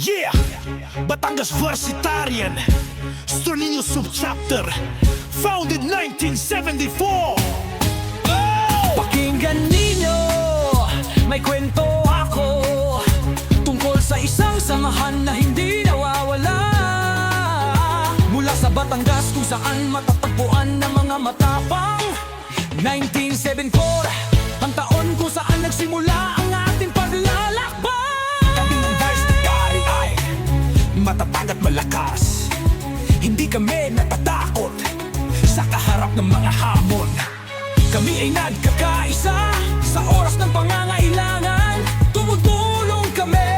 Yeah! Batangas Varsitarian Stroninyo Subchapter Founded 1974. Pakinggan ninyo, may kwento ako tungkol sa isang samahan na hindi nawawala. Mula sa Batangas kung saan matatagpuan ng mga matapang. 1974, ang taon kung saan nagsimula ang ating paglalakbay. Kami ng Varsitarian ay matatag at malakas. Hindi kami natatakot sa kaharap ng mga hamon. Kami ay nagkakaisa sa oras ng pangangailangan. Tumutulong kami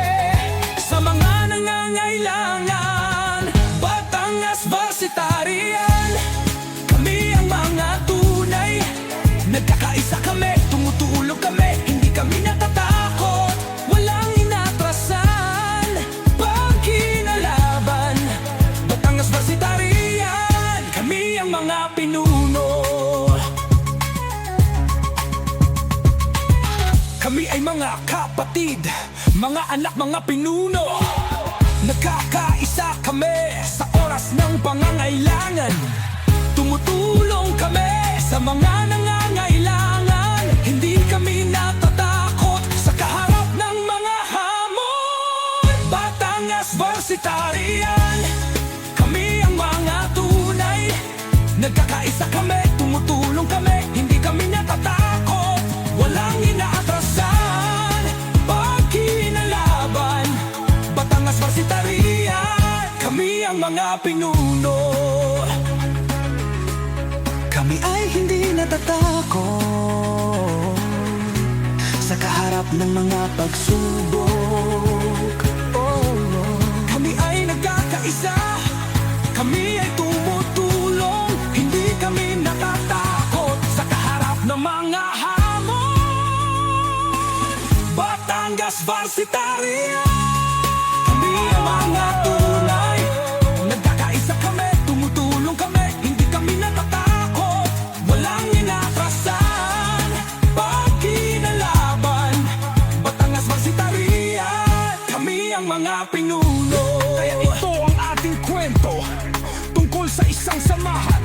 sa mga nangangailangan. Batangas Varsitarian, kami ang mga tunay. Nagkakaisa kami, tumutulong kami. Hindi kami natatakot, walang inatrasan. Pag kinalaban, Batangas Varsitarian, kami ang mga pinuno. Kami ay mga kapatid, mga anak, mga pinuno. Nagkakaisa kami sa oras ng pangangailangan. Tumutulong kami sa mga nangangailangan. Hindi kami natatakot sa kaharap ng mga hamon. Batangas Varsitarian, kami ang mga tunay. Nagkakaisa kami, tumutulong kami. Hindi kami natatakot, walang inaatrasan. Pag kinalaban, Batangas Varsitarian, kami ang mga pinuno. Kami ay hindi natatakot sa kaharap ng mga pagsubok. Kami ay nagkakaisa, kami ay tumutulong. Hindi kami natatakot sa kaharap ng mga hamon. Batangas Varsitarian, kami ang mga tunay. Nagkakaisa kami, tumutulong kami. Hindi kami natatakot, walang inatrasan. Pag kinalaban, Batangas Varsitarian, kami ang mga pinuno. Kaya ito ang ating kwento tungkol sa isang samahan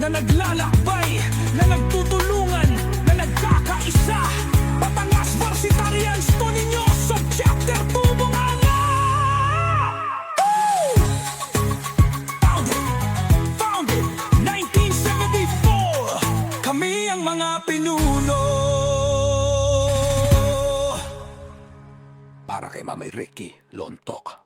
na naglalakbay, na nagtutulungan, na nagkakaisa. Batangas Varsitarian, Stroninyo Subchapter Tubunganga. Founded 1974. Kami ang mga pinuno. Para kay Mamay Ricky Lontok.